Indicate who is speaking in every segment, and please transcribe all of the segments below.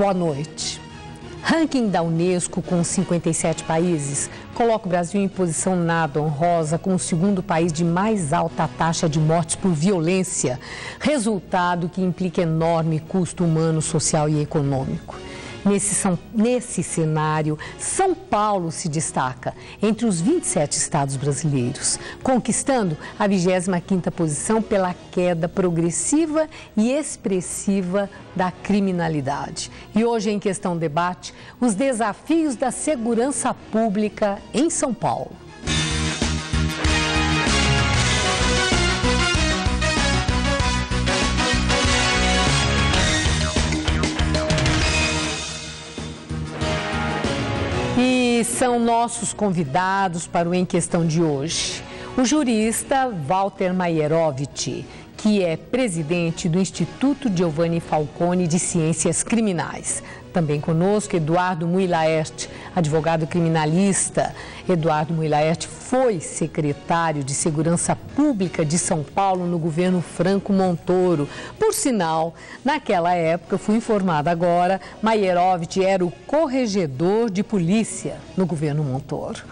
Speaker 1: boa noite. Ranking da Unesco com 57 países coloca o Brasil em posição nada honrosa como o segundo país de mais alta taxa de mortes por violência, resultado que implica enorme custo humano, social e econômico. Nesse cenário, São Paulo se destaca entre os 27 estados brasileiros, conquistando a 25ª posição pela queda progressiva e expressiva da criminalidade. E hoje em questão debate, os desafios da segurança pública em São Paulo. E são nossos convidados para o Em Questão de hoje. O jurista Walter Maierovitch, que é presidente do Instituto Giovanni Falcone de Ciências Criminais. Também conosco, Eduardo Mui Laerte, advogado criminalista. Eduardo Mui Laerte foi secretário de Segurança Pública de São Paulo no governo Franco Montoro. Por sinal, naquela época, fui informada agora, Maierovitch era o corregedor de polícia no governo Montoro.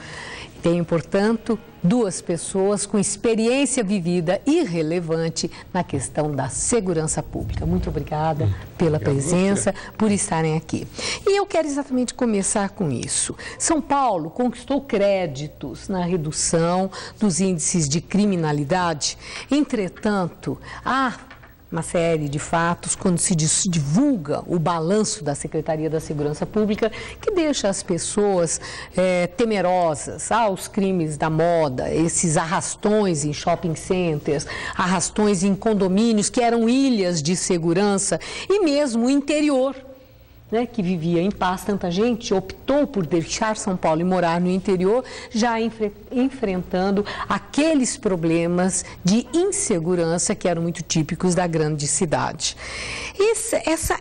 Speaker 1: Tenho, portanto, duas pessoas com experiência vivida e relevante na questão da segurança pública. Muito obrigada pela presença, por estarem aqui. E eu quero exatamente começar com isso. São Paulo conquistou créditos na redução dos índices de criminalidade. Entretanto, uma série de fatos, quando se divulga o balanço da Secretaria da Segurança Pública, que deixa as pessoas temerosas aos crimes da moda, esses arrastões em shopping centers, arrastões em condomínios que eram ilhas de segurança e mesmo o interior, né, que vivia em paz. Tanta gente optou por deixar São Paulo e morar no interior, já enfrentando aqueles problemas de insegurança que eram muito típicos da grande cidade.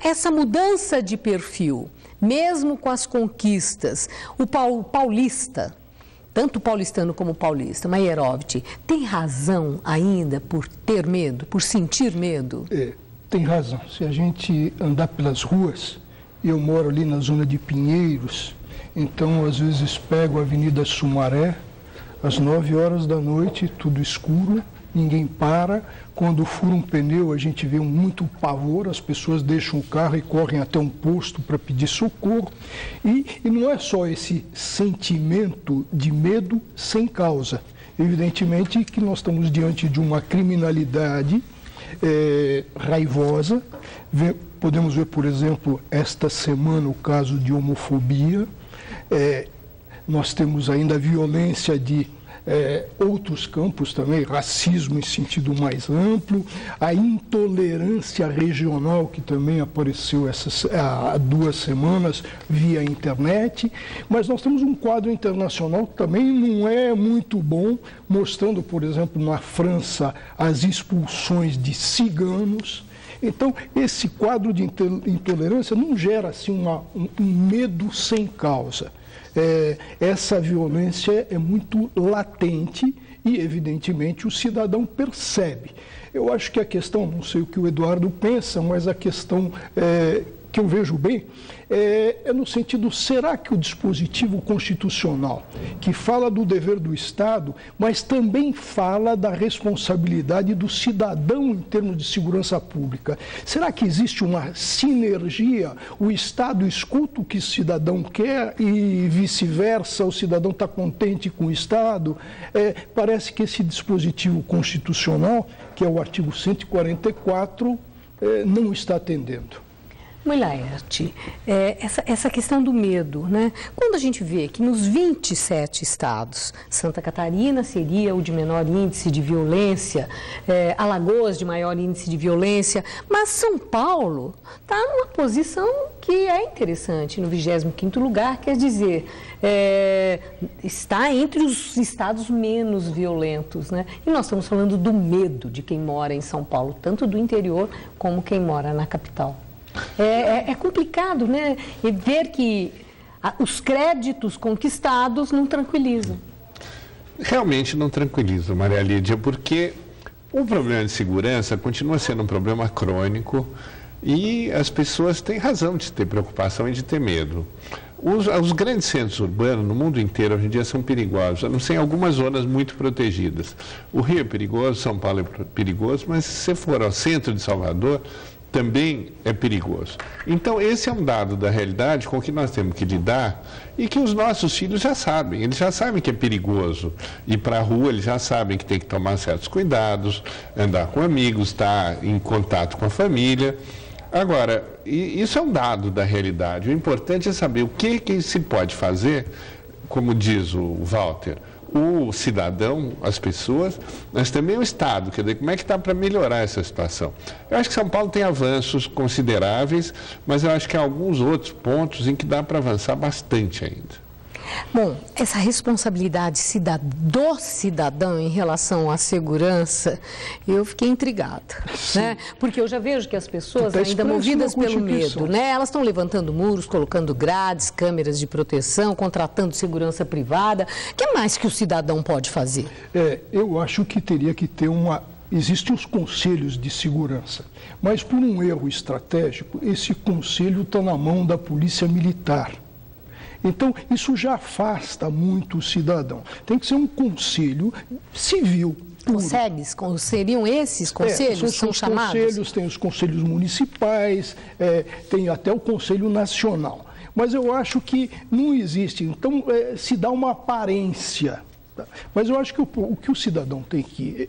Speaker 1: Essa mudança de perfil, mesmo com as conquistas, o paulista, tanto paulistano como paulista, Maierovitch, tem razão ainda por ter medo, por sentir medo?
Speaker 2: Tem razão. Se a gente andar pelas ruas, eu moro ali na zona de Pinheiros, então às vezes pego a Avenida Sumaré, às 9 horas da noite, tudo escuro, ninguém para. Quando fura um pneu, a gente vê muito pavor, as pessoas deixam o carro e correm até um posto para pedir socorro. E não é só esse sentimento de medo sem causa. Evidentemente que nós estamos diante de uma criminalidade raivosa. Podemos ver, por exemplo, esta semana o caso de homofobia. Nós temos ainda a violência de outros campos também, racismo em sentido mais amplo, a intolerância regional que também apareceu há 2 semanas via internet, mas nós temos um quadro internacional que também não é muito bom, mostrando, por exemplo, na França as expulsões de ciganos. Então, esse quadro de intolerância não gera assim, um medo sem causa. Essa violência é muito latente e, evidentemente, o cidadão percebe. Eu acho que a questão, não sei o que o Eduardo pensa, mas a questão que eu vejo bem é no sentido, será que o dispositivo constitucional, que fala do dever do Estado, mas também fala da responsabilidade do cidadão em termos de segurança pública, será que existe uma sinergia? O Estado escuta o que o cidadão quer e vice-versa, o cidadão está contente com o Estado? Parece que esse dispositivo constitucional, que é o artigo 144, não está atendendo.
Speaker 1: Mui Laerte, essa questão do medo, né? Quando a gente vê que nos 27 estados, Santa Catarina seria o de menor índice de violência, Alagoas de maior índice de violência, mas São Paulo está numa posição que é interessante, no 25º lugar, quer dizer, está entre os estados menos violentos, né? E nós estamos falando do medo de quem mora em São Paulo, tanto do interior como quem mora na capital. É complicado, né? E ver que os créditos conquistados não tranquilizam.
Speaker 3: Realmente não tranquilizam, Maria Lídia, porque o problema de segurança continua sendo um problema crônico E as pessoas têm razão de ter preocupação e de ter medo. Os grandes centros urbanos no mundo inteiro hoje em dia são perigosos, a não ser em algumas zonas muito protegidas. O Rio é perigoso, São Paulo é perigoso, mas se você for ao centro de Salvador, também é perigoso. Então, esse é um dado da realidade com que nós temos que lidar e que os nossos filhos já sabem. Eles já sabem que é perigoso ir para a rua, eles já sabem que tem que tomar certos cuidados, andar com amigos, estar em contato com a família. Agora, isso é um dado da realidade. O importante é saber o que se pode fazer, como diz o Walter, o cidadão, as pessoas, mas também o Estado. Quer dizer, como é que está para melhorar essa situação? Eu acho que São Paulo tem avanços consideráveis, mas eu acho que há alguns outros pontos em que dá para avançar bastante ainda.
Speaker 1: Bom, essa responsabilidade do cidadão em relação à segurança, eu fiquei intrigada, né? Porque eu já vejo que as pessoas, ainda movidas pelo medo, né? Elas estão levantando muros, colocando grades, câmeras de proteção, contratando segurança privada. O que mais que o cidadão pode fazer?
Speaker 2: Eu acho que teria que ter Existem os conselhos de segurança, mas por um erro estratégico, esse conselho está na mão da Polícia Militar. Então, isso já afasta muito o cidadão. Tem que ser um conselho civil.
Speaker 1: Seriam esses conselhos? São chamados?
Speaker 2: Conselhos, tem os conselhos municipais, tem até o Conselho Nacional. Mas eu acho que não existe. Então, se dá uma aparência. Mas eu acho que o que o cidadão tem que...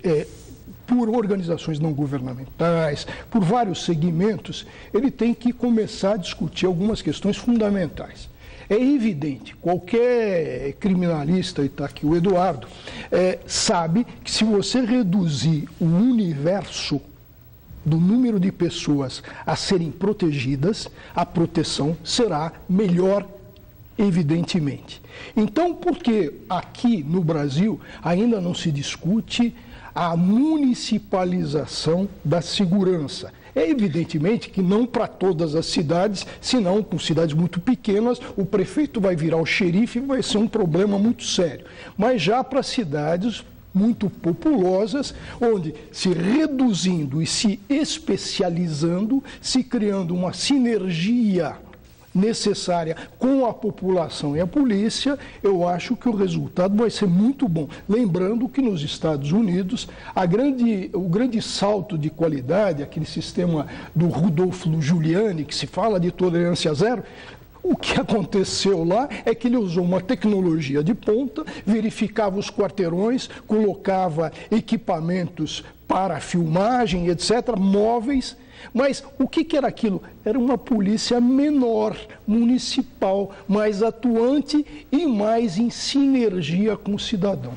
Speaker 2: por organizações não governamentais, por vários segmentos, ele tem que começar a discutir algumas questões fundamentais. É evidente, qualquer criminalista, e está aqui o Eduardo, sabe que se você reduzir o universo do número de pessoas a serem protegidas, a proteção será melhor, evidentemente. Então, por que aqui no Brasil ainda não se discute a municipalização da segurança? É evidentemente que não para todas as cidades, senão com cidades muito pequenas, o prefeito vai virar o xerife e vai ser um problema muito sério. Mas já para cidades muito populosas, onde se reduzindo e se especializando, se criando uma sinergia necessária com a população e a polícia, eu acho que o resultado vai ser muito bom. Lembrando que nos Estados Unidos, o grande salto de qualidade, aquele sistema do Rudolph Giuliani, que se fala de tolerância zero, o que aconteceu lá é que ele usou uma tecnologia de ponta, verificava os quarteirões, colocava equipamentos para filmagem, etc., móveis. Mas o que era aquilo? Era uma polícia menor, municipal, mais atuante e mais em sinergia com o cidadão.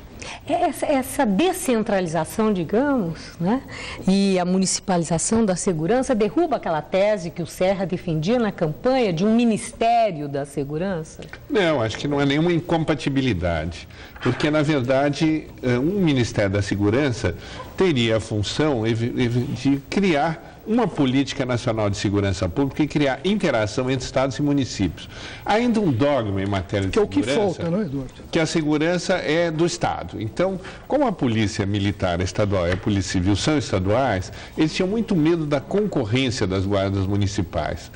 Speaker 1: Essa descentralização, digamos, né, e a municipalização da segurança derruba aquela tese que o Serra defendia na campanha de um Ministério da Segurança?
Speaker 3: Não, acho que não é nenhuma incompatibilidade, porque, na verdade, um Ministério da Segurança teria a função de criar uma política nacional de segurança pública e criar interação entre estados e municípios. Há ainda um dogma em matéria de segurança...
Speaker 2: Que é o que falta, não é, Eduardo?
Speaker 3: Que a segurança é do Estado. Então, como a polícia militar estadual e a polícia civil são estaduais, eles tinham muito medo da concorrência das guardas municipais.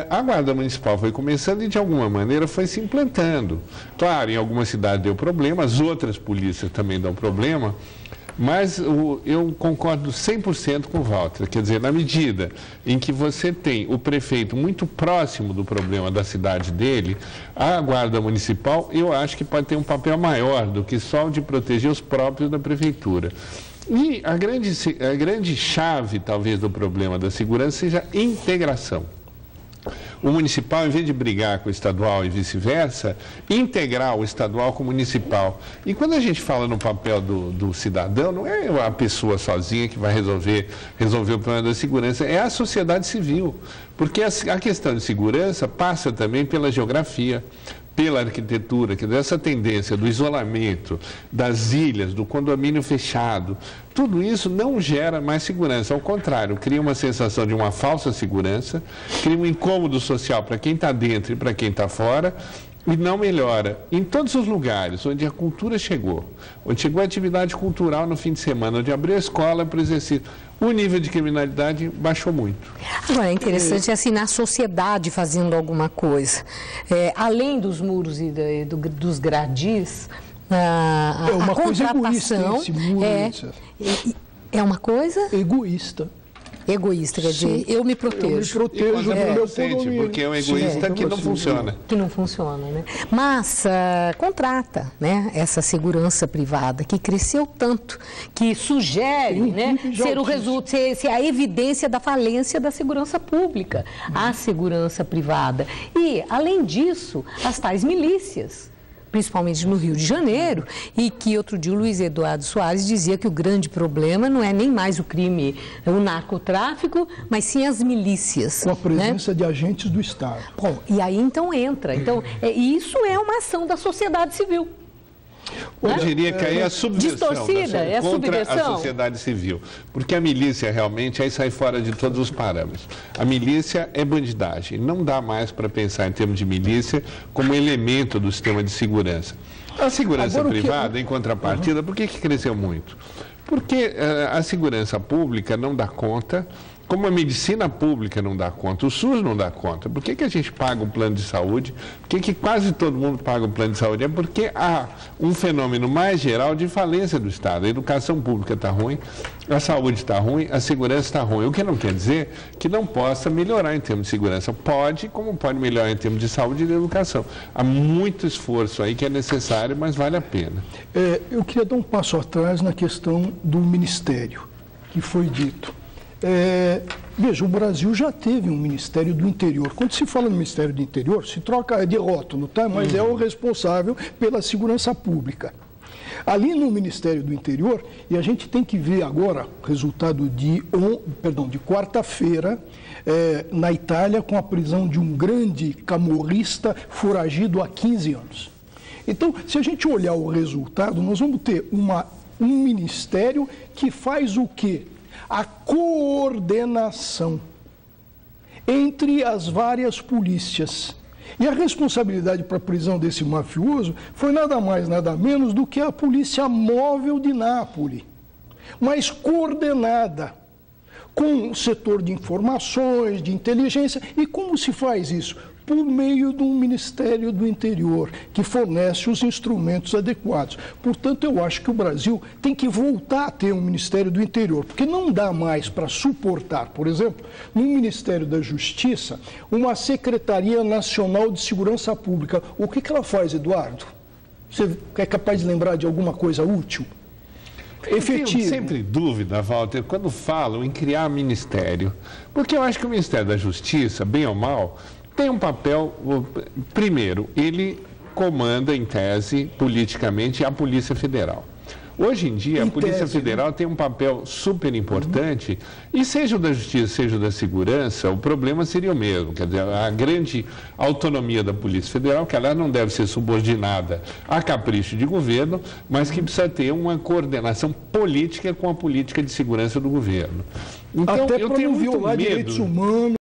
Speaker 3: A Guarda Municipal foi começando e, de alguma maneira, foi se implantando. Claro, em algumas cidades deu problema, as outras polícias também dão problema, mas eu concordo 100% com o Walter. Quer dizer, na medida em que você tem o prefeito muito próximo do problema da cidade dele, a Guarda Municipal, eu acho que pode ter um papel maior do que só o de proteger os próprios da prefeitura. E a grande chave, talvez, do problema da segurança seja a integração. O municipal, em vez de brigar com o estadual e vice-versa, integrar o estadual com o municipal. E quando a gente fala no papel do cidadão, não é a pessoa sozinha que vai resolver o problema da segurança, é a sociedade civil. Porque a questão de segurança passa também pela geografia, pela arquitetura, que essa tendência do isolamento, das ilhas, do condomínio fechado, tudo isso não gera mais segurança. Ao contrário, cria uma sensação de uma falsa segurança, cria um incômodo social para quem está dentro e para quem está fora, E não melhora. Em todos os lugares onde a cultura chegou, onde chegou a atividade cultural no fim de semana, onde abriu a escola para o exercício, o nível de criminalidade baixou muito.
Speaker 1: Agora, é interessante assim, na sociedade fazendo alguma coisa. Além dos muros e dos gradis,
Speaker 2: uma
Speaker 1: a
Speaker 2: coisa
Speaker 1: contratação
Speaker 2: egoísta esse muro,
Speaker 1: é uma coisa
Speaker 2: egoísta.
Speaker 1: Egoísta, quer dizer, eu me protejo.
Speaker 2: Eu me protejo do meu condomínio.
Speaker 3: Porque é um egoísta que não funciona.
Speaker 1: Que não funciona, né? Mas contrata, né, essa segurança privada que cresceu tanto, que sugere, né, ser a evidência da falência da segurança pública, a segurança privada. E, além disso, as tais milícias, principalmente no Rio de Janeiro, e que outro dia o Luiz Eduardo Soares dizia que o grande problema não é nem mais o crime, o narcotráfico, mas sim as milícias.
Speaker 2: Com a presença de agentes do Estado.
Speaker 1: Bom, e aí então entra. Então, isso é uma ação da sociedade civil.
Speaker 3: Eu diria que aí é a subversão contra a sociedade civil. Porque a milícia realmente aí sai fora de todos os parâmetros. A milícia é bandidagem. Não dá mais para pensar em termos de milícia como elemento do sistema de segurança. A segurança privada, em contrapartida, por que cresceu muito? Porque a segurança pública não dá conta, como a medicina pública não dá conta, o SUS não dá conta. Por que a gente paga um plano de saúde? Por que quase todo mundo paga um plano de saúde? É porque há um fenômeno mais geral de falência do Estado. A educação pública está ruim, a saúde está ruim, a segurança está ruim. O que não quer dizer que não possa melhorar em termos de segurança. Pode, como pode melhorar em termos de saúde e de educação. Há muito esforço aí que é necessário, mas vale a pena.
Speaker 2: Eu queria dar um passo atrás na questão do Ministério, que foi dito. Veja, o Brasil já teve um Ministério do Interior. Quando se fala no Ministério do Interior, se troca de rótulo, tá? Mas é o responsável pela segurança pública. Ali no Ministério do Interior, e a gente tem que ver agora o resultado de quarta-feira, na Itália, com a prisão de um grande camorrista foragido há 15 anos. Então, se a gente olhar o resultado, nós vamos ter um ministério que faz o quê? A coordenação entre as várias polícias. E a responsabilidade para a prisão desse mafioso foi nada mais, nada menos do que a Polícia Móvel de Nápoles, mas coordenada com o setor de informações, de inteligência. E como se faz isso? Por meio do Ministério do Interior, que fornece os instrumentos adequados. Portanto, eu acho que o Brasil tem que voltar a ter um Ministério do Interior, porque não dá mais para suportar, por exemplo, no Ministério da Justiça, uma Secretaria Nacional de Segurança Pública. O que ela faz, Eduardo? Você é capaz de lembrar de alguma coisa útil?
Speaker 3: Efetivo. Eu tenho sempre dúvida, Walter, quando falam em criar ministério, porque eu acho que o Ministério da Justiça, bem ou mal, tem um papel. Primeiro, ele comanda, em tese, politicamente, a Polícia Federal. Hoje em dia, a Polícia Federal tem um papel super importante, e seja o da Justiça, seja o da Segurança, o problema seria o mesmo. Quer dizer, a grande autonomia da Polícia Federal, que ela não deve ser subordinada a capricho de governo, mas que precisa ter uma coordenação política com a política de segurança do governo. Então,
Speaker 2: até
Speaker 3: eu tenho muito
Speaker 2: violar
Speaker 3: medo.
Speaker 2: Direitos humanos.